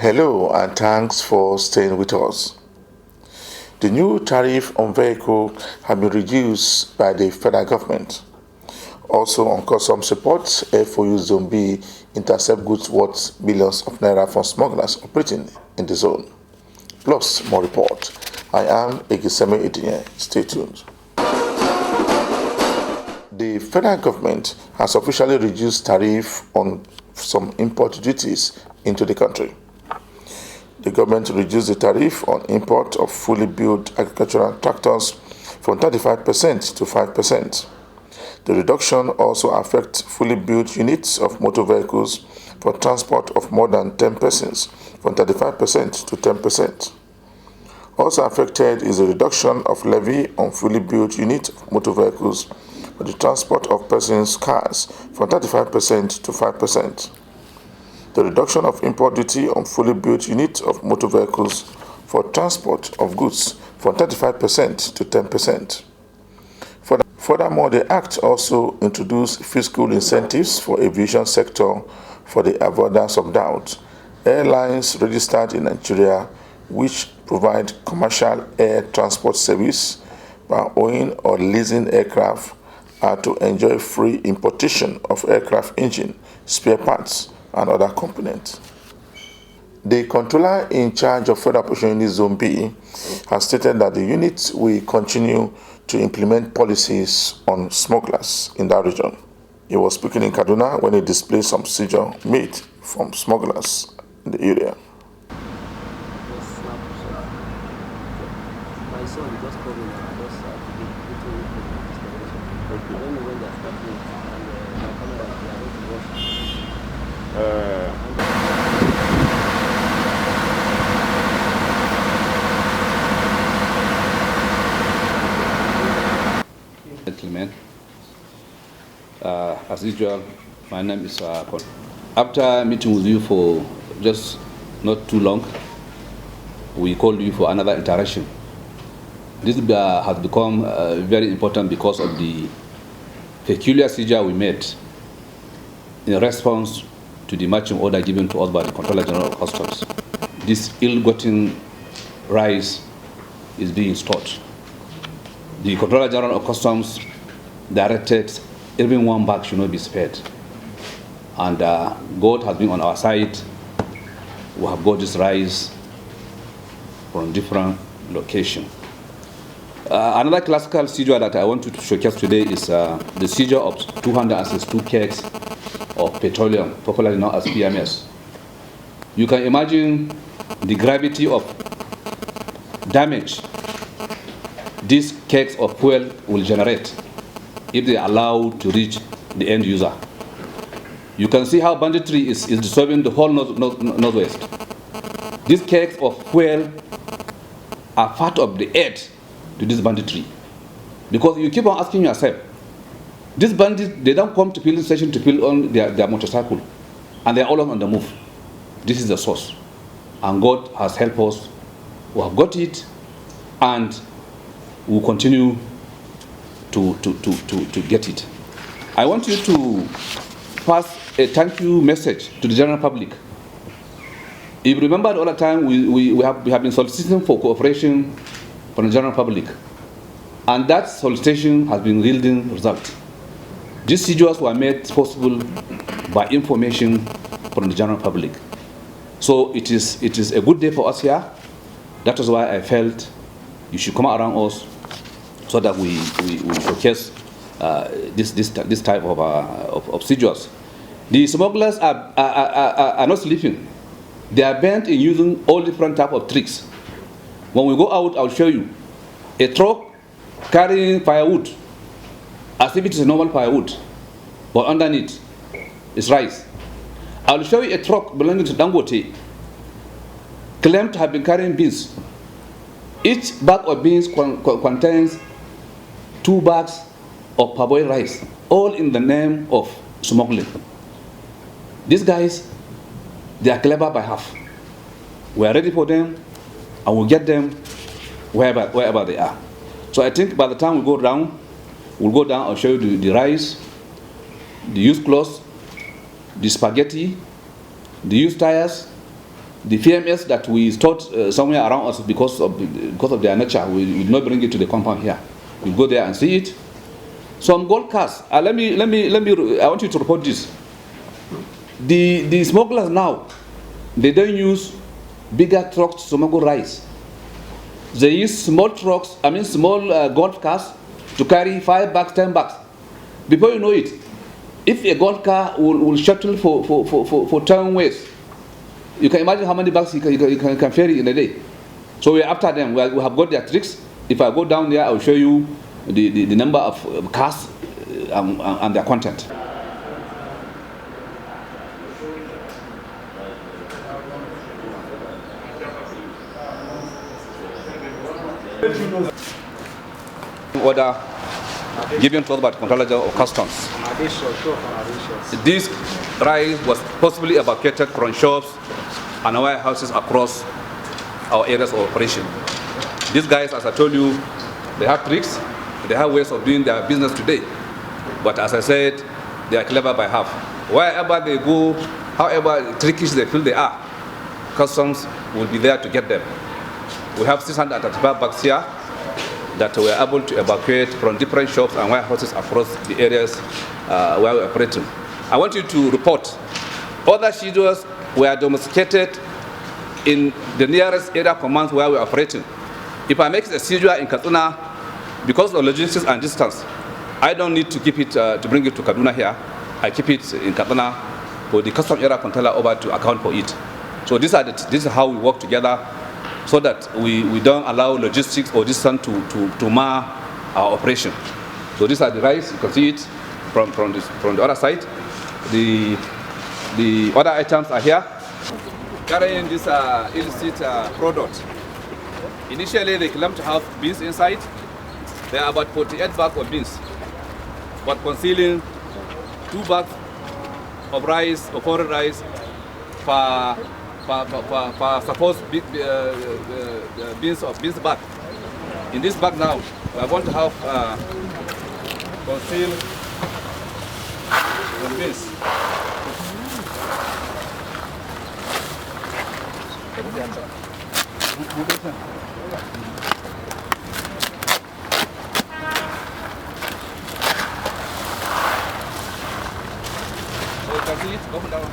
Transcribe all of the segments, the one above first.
Hello and thanks for staying with us. The new tariff on vehicle have been reduced by the federal government. Also on customs support, FOU Zone B intercept goods worth billions of naira from smugglers operating in the zone. Plus more report. I am Egiseme Edinye. Stay tuned. The federal government has officially reduced tariff on some import duties into the country. The government reduced the tariff on import of fully built agricultural tractors from 35% to 5%. The reduction also affects fully built units of motor vehicles for transport of more than 10 persons from 35% to 10%. Also affected is the reduction of levy on fully built units of motor vehicles for the transport of persons' cars from 35% to 5%. The reduction of import duty on fully built units of motor vehicles for transport of goods from 35% to 10%. Furthermore, the Act also introduced fiscal incentives for aviation sector for the avoidance of doubt. Airlines registered in Nigeria which provide commercial air transport service by owning or leasing aircraft are to enjoy free importation of aircraft engine, spare parts, and other components. The controller in charge of Federal Operations Zone B has stated that the unit will continue to implement policies on smugglers in that region. He was speaking in Kaduna when he displayed some seizure made from smugglers in the area. My son just called me and just I don't know when they're starting and my camera they are going to watch. Gentlemen, as usual, my name is Kon. After meeting with you for just not too long, we called you for another interaction. This has become very important because of the peculiar seizure we made in response to the marching order given to us by the Controller General of Customs. This ill-gotten rice is being stored. The Controller General of Customs directed even one bag should not be spared. And God has been on our side. We have got this rice from different locations. Another classical seizure that I want to showcase today is the seizure of 262 kegs of petroleum, popularly known as PMS. You can imagine the gravity of damage these kegs of fuel will generate if they are allowed to reach the end user. You can see how banditry is disturbing the whole northwest. These kegs of fuel are part of the aid to this banditry. Because you keep on asking yourself, these bandits, they don't come to filling station to fill on their motorcycle, and they're always on the move. This is the source. And God has helped us. We have got it, and we'll continue to get it. I want you to pass a thank you message to the general public. If you remember all the time, we have been soliciting for cooperation from the general public, and that solicitation has been yielding results. These seizures were made possible by information from the general public. So it is a good day for us here. That is why I felt you should come around us so that we showcase this type of seizures. The smugglers are not sleeping. They are bent in using all different type of tricks. When we go out, I'll show you a truck carrying firewood, as if it is a normal firewood, but underneath is rice. I'll show you a truck belonging to Dangote, claimed to have been carrying beans. Each bag of beans contains 2 bags of parboiled rice, all in the name of smuggling. These guys, they are clever by half. We are ready for them, and we'll get them wherever they are. So I think by the time we go down, we'll go down and show you the rice, the used clothes, the spaghetti, the used tires, The PMS that we stored somewhere around us because of their nature, we will not bring it to the compound here. We'll go there and see it. Some gold cars. I want you to report this. The smugglers now, they don't use bigger trucks to smuggle rice. They use small trucks, small golf cars to carry 5 bags, 10 bags. Before you know it, if a golf car will shuttle for 10 ways, you can imagine how many bags you can ferry in a day. So we're after them. We have got their tricks. If I go down there, I'll show you the number of cars and their content. Order given to us by the Controller General of Customs. This rice was possibly evacuated from shops and warehouses across our areas of operation. These guys, as I told you, they have tricks, they have ways of doing their business today. But as I said, they are clever by half. Wherever they go, however trickish they feel they are, customs will be there to get them. We have 635 bags here that we are able to evacuate from different shops and warehouses across the areas where we are operating. I want you to report other seizures were domesticated in the nearest area commands where we are operating. If I make a seizure in Kaduna, because of logistics and distance, I don't need to keep it to bring it to Kaduna here. I keep it in Kaduna for the custom area controller over to account for it. So this is how we work together, so that we don't allow logistics or distance to mar our operation. So these are the rice. You can see it from the other side. The other items are here, carrying this illicit product. Initially, they claimed to have beans inside. There are about 48 bags of beans, but concealing 2 bags of rice or foreign rice for supposed beans bag. In this bag now, we are going to have concealed the beans. So you can see it, open down.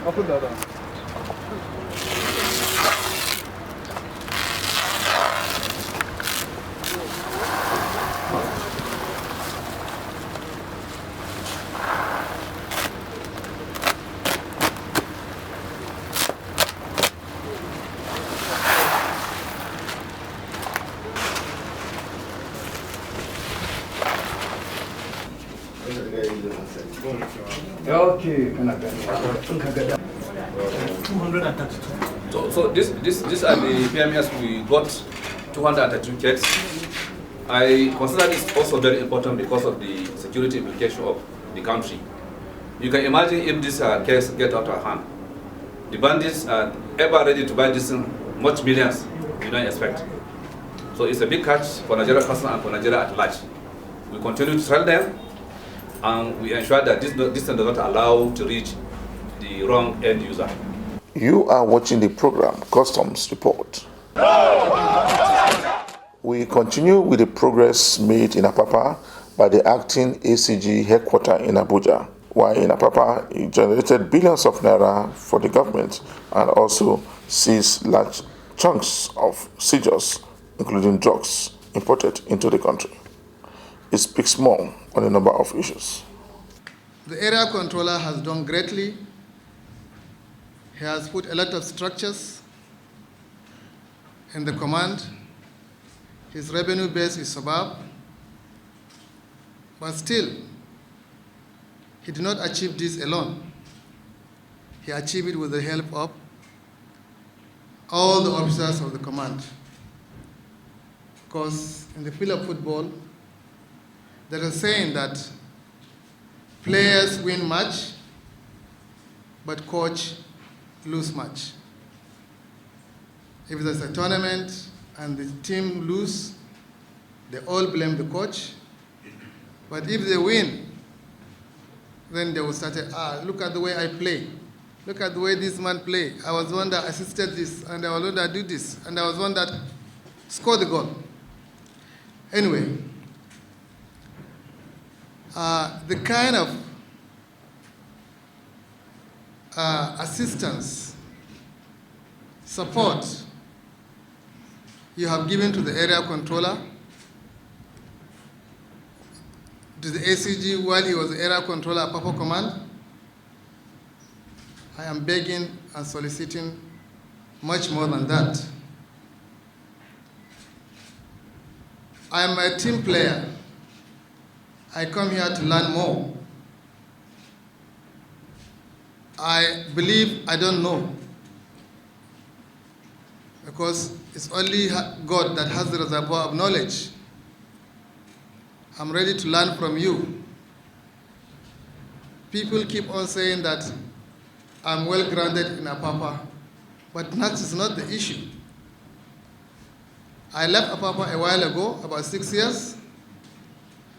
Open that down. Okay. So these are the PMS we got 232 kegs. I consider this also very important because of the security implication of the country. You can imagine if this case get out of hand. The bandits are ever ready to buy this much millions you don't expect. So it's a big catch for Nigeria customer and for Nigeria at large. We continue to sell them, and we ensure that this does not allow to reach the wrong end user. You are watching the program Customs Report. We continue with the progress made in Apapa by the acting ACG headquarters in Abuja. While in Apapa, it generated billions of naira for the government and also seized large chunks of seizures, including drugs, imported into the country. It speaks more on a number of issues. The area controller has done greatly. He has put a lot of structures in the command. His revenue base is superb, but still, he did not achieve this alone. He achieved it with the help of all the officers of the command. Because in the field of football, there is a saying that players win match, but coach lose match. If there's a tournament and the team lose, They all blame the coach. But if they win, then they will start, look at the way I play. Look at the way this man play. I was the one that assisted this, and I was the one that did this, and I was the one that scored the goal. Anyway, the kind of assistance, support you have given to the area controller, to the ACG while he was the area controller at Papa Command, I am begging and soliciting much more than that. I am a team player. I come here to learn more. I believe I don't know, because it's only God that has the reservoir of knowledge. I'm ready to learn from you. People keep on saying that I'm well grounded in Apapa, but that is not the issue. I left Apapa a while ago, about 6 years,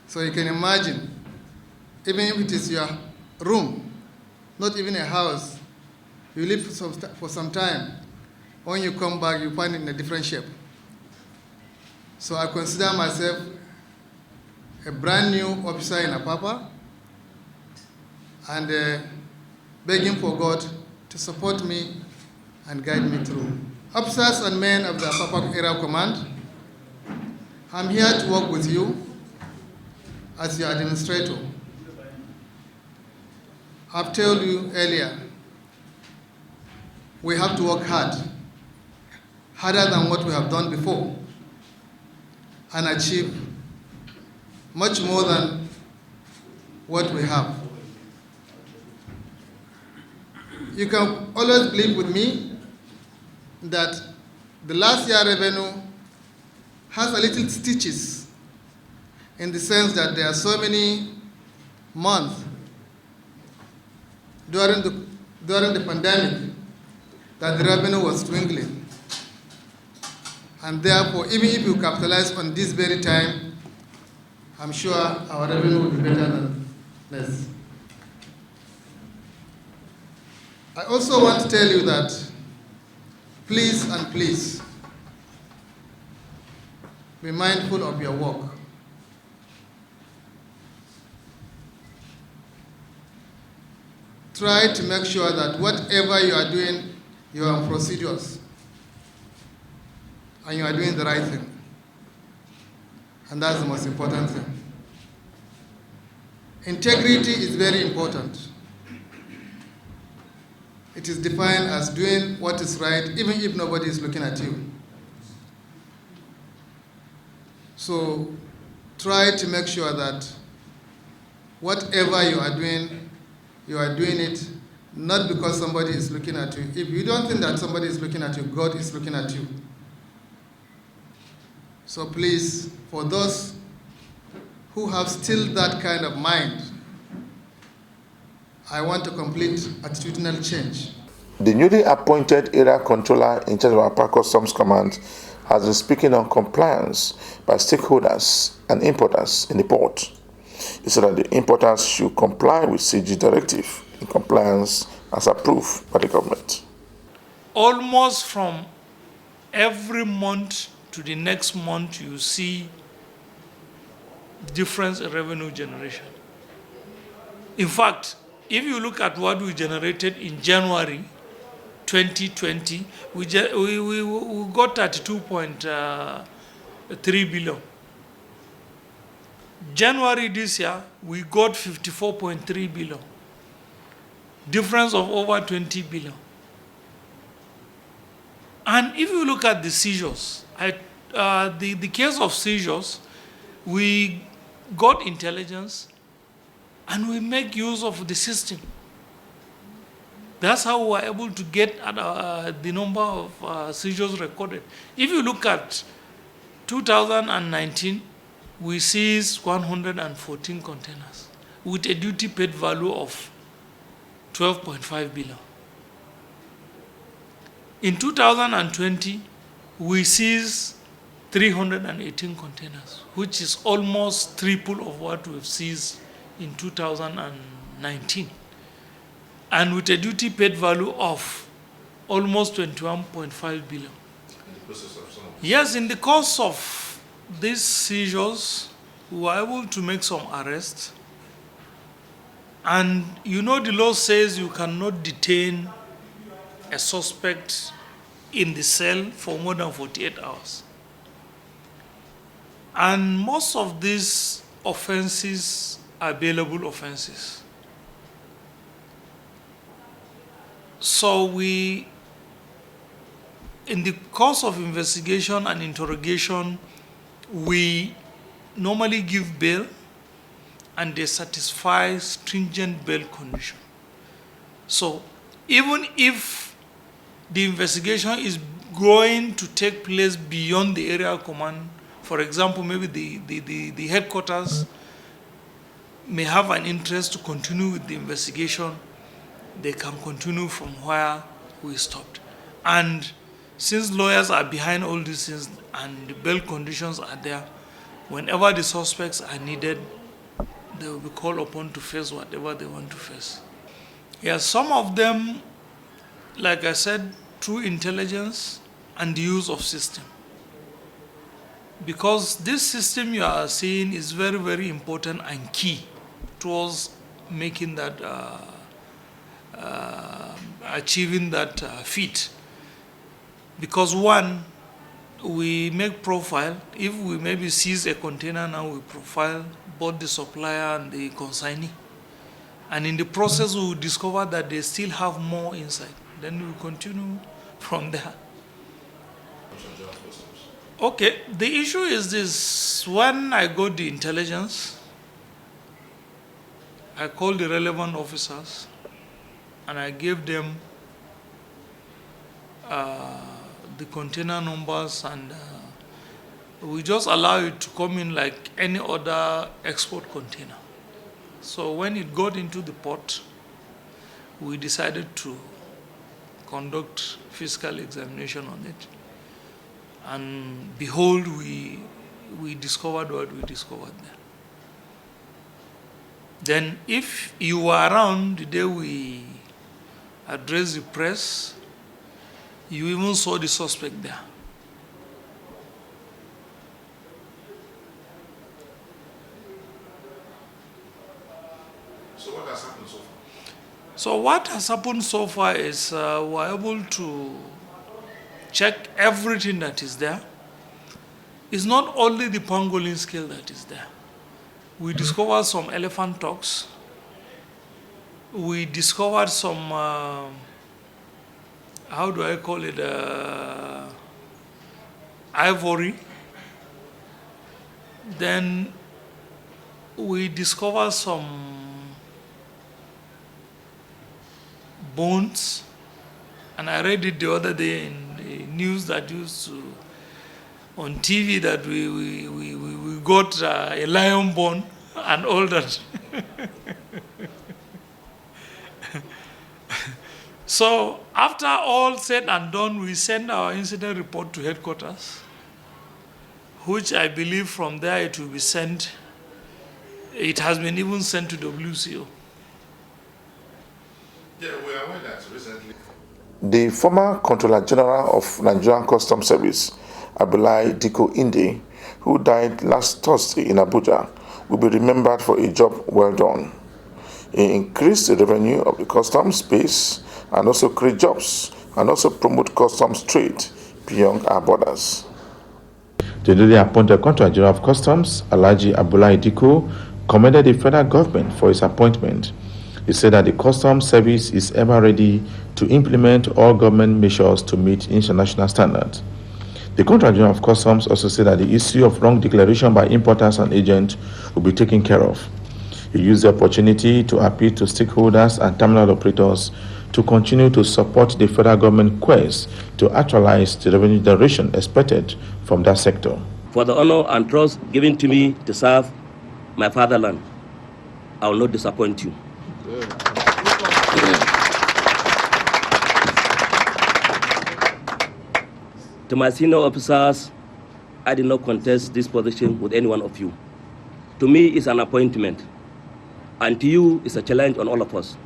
so you can imagine, even if it is your room, not even a house, you live for some time. When you come back, you find it in a different shape. So I consider myself a brand new officer in Apapa, and begging for God to support me and guide me through. Officers and men of the Apapa Area Command, I'm here to work with you as your administrator. I've told you earlier, we have to work hard, harder than what we have done before, and achieve much more than what we have. You can always believe with me that the last year revenue has a little stitches, in the sense that there are so many months during the pandemic that the revenue was dwindling. And therefore, even if you capitalize on this very time, I'm sure our revenue will be better than less. I also want to tell you that please and please be mindful of your work. Try to make sure that whatever you are doing, you are on procedures and you are doing the right thing. And that's the most important thing. Integrity is very important. It is defined as doing what is right, even if nobody is looking at you. So try to make sure that whatever you are doing it not because somebody is looking at you. If you don't think that somebody is looking at you, God is looking at you. So please, for those who have still that kind of mind, I want a complete attitudinal change. The newly appointed area controller in charge of Apapa Customs Command has been speaking on compliance by stakeholders and importers in the port. He said that the importers should comply with Seizures directive in compliance as approved by the government. Almost from every month to the next month, you see difference in revenue generation. In fact, if you look at what we generated in January 2020, we got 32.3 billion. January this year, we got 54.3 billion. Difference of over 20 billion. And if you look at the seizures, the case of seizures, we got intelligence and we make use of the system. That's how we were able to get the number of seizures recorded. If you look at 2019, we seized 114 containers with a duty paid value of 12.5 billion. In 2020, we seized 318 containers, which is almost triple of what we've seized in 2019. And with a duty paid value of almost 21.5 billion. Yes, in the course of these seizures, we were able to make some arrests. And you know the law says you cannot detain a suspect in the cell for more than 48 hours. And most of these offenses are bailable offenses. So we, in the course of investigation and interrogation, we normally give bail and they satisfy stringent bail condition. So even if the investigation is going to take place beyond the area of command, for example, maybe the headquarters may have an interest to continue with the investigation, they can continue from where we stopped. And since lawyers are behind all these things and the bail conditions are there, whenever the suspects are needed, they will be called upon to face whatever they want to face. Yeah, some of them, like I said, through intelligence and the use of system. Because this system you are seeing is very, very important and key towards making that, achieving that feat. Because one, we make profile. If we maybe seize a container now, we profile both the supplier and the consignee. And in the process, we will discover that they still have more inside. Then we continue from there. Okay, the issue is this. When I got the intelligence, I called the relevant officers and I gave them the container numbers, and we just allow it to come in like any other export container. So when it got into the port, we decided to conduct physical examination on it. And behold, we discovered what we discovered there. Then if you were around the day we addressed the press, you even saw the suspect there. So what has happened so far? So what has happened so far is we're able to check everything that is there. It's not only the pangolin scale that is there. We discovered some elephant tusk. We discovered some, how do I call it, ivory. Then we discovered some bones, and I read it the other day in the news that used to, on TV, that we got a lion bone and all that. So after all said and done, we sent our incident report to headquarters, which I believe from there it will be sent. It has been even sent to WCO. Yeah, we are aware that recently the former Controller General of Nigerian Customs Service, Abdullahi Diko Inde, who died last Thursday in Abuja, will be remembered for a job well done. He increased the revenue of the customs space and also create jobs and also promote customs trade beyond our borders. The newly appointed Controller General of Customs, Alhaji Abdullahi Diko, commended the federal government for his appointment. He said that the customs service is ever ready to implement all government measures to meet international standards. The Controller General of Customs also said that the issue of wrong declaration by importers and agents will be taken care of. He used the opportunity to appeal to stakeholders and terminal operators to continue to support the federal government quest to actualize the revenue generation expected from that sector. For the honor and trust given to me to serve my fatherland, I will not disappoint you. To my senior officers I did not contest this position with any one of you. To me, it's an appointment, and to you, it's a challenge on all of us.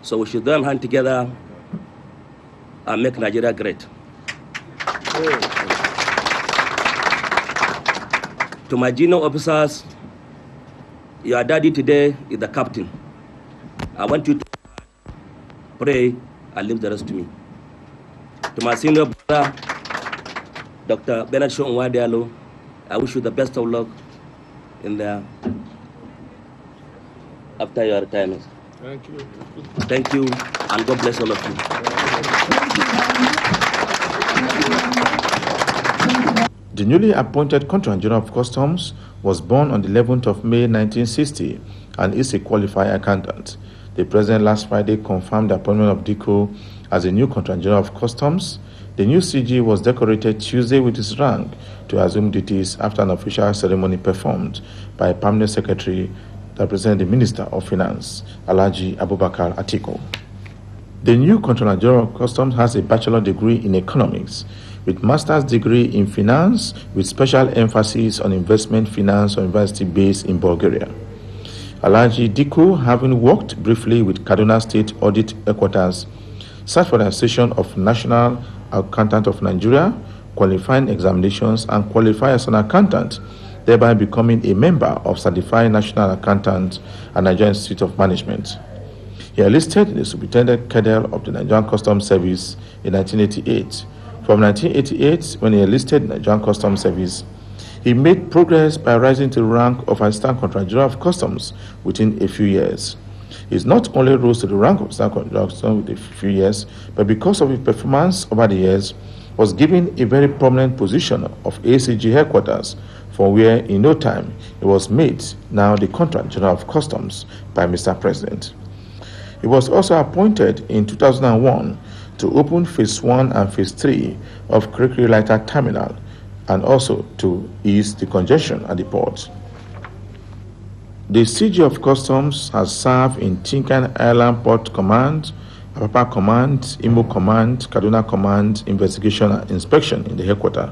So we should join hands together and make Nigeria great. To my junior officers, your daddy today is the captain. I want you to pray and leave the rest to me. To my senior brother, Dr. Bernard Shonwadialo, I wish you the best of luck after your retirement. Thank you. Thank you, and God bless all of you. The newly appointed Controller General of Customs was born on the 11th of May 1960 and is a qualified accountant. The President last Friday confirmed the appointment of Diko as the new Controller General of Customs. The new CG was decorated Tuesday with his rank to assume duties after an official ceremony performed by a permanent secretary that represented the Minister of Finance, Alhaji Abubakar Atiku. The new Controller General of Customs has a bachelor degree in economics with master's degree in finance with special emphasis on investment finance or university based in Bulgaria. Alhaji Diko, having worked briefly with Kaduna State Audit Headquarters, sat for the session of National Accountant of Nigeria, qualifying examinations and qualified as an accountant, thereby becoming a member of Certified National Accountant and Nigerian Institute of Management. He enlisted in the Superintendent Cadre of the Nigerian Customs Service in 1988. From 1988, when he enlisted in the Nigerian Customs Service, he made progress by rising to the rank of Assistant Controller General of Customs within a few years. He not only rose to the rank of Assistant Controller of Customs within a few years, but because of his performance over the years, was given a very prominent position of ACG headquarters, for where in no time he was made now the Controller General of Customs by Mr. President. He was also appointed in 2001 to open Phase 1 and Phase 3 of Kirikiri Lighter Terminal and also to ease the congestion at the port. The CG of Customs has served in Tinkan Island Port Command, Apapa Command, Imo Command, Kaduna Command, Investigation and Inspection in the headquarters.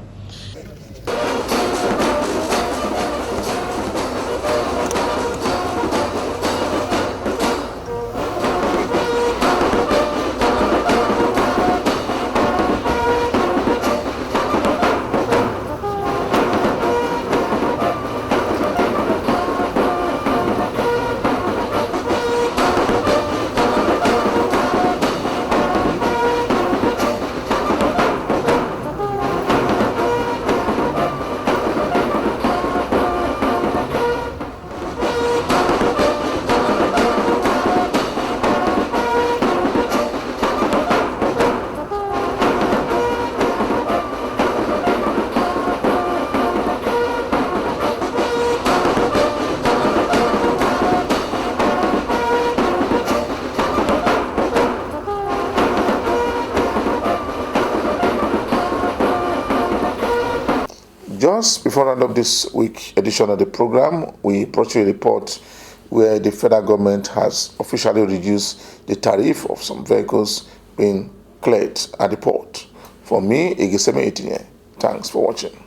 Just before round up this week edition of the program, we brought you a report where the federal government has officially reduced the tariff of some vehicles being cleared at the port. For me, Igiseme Itinye, thanks for watching.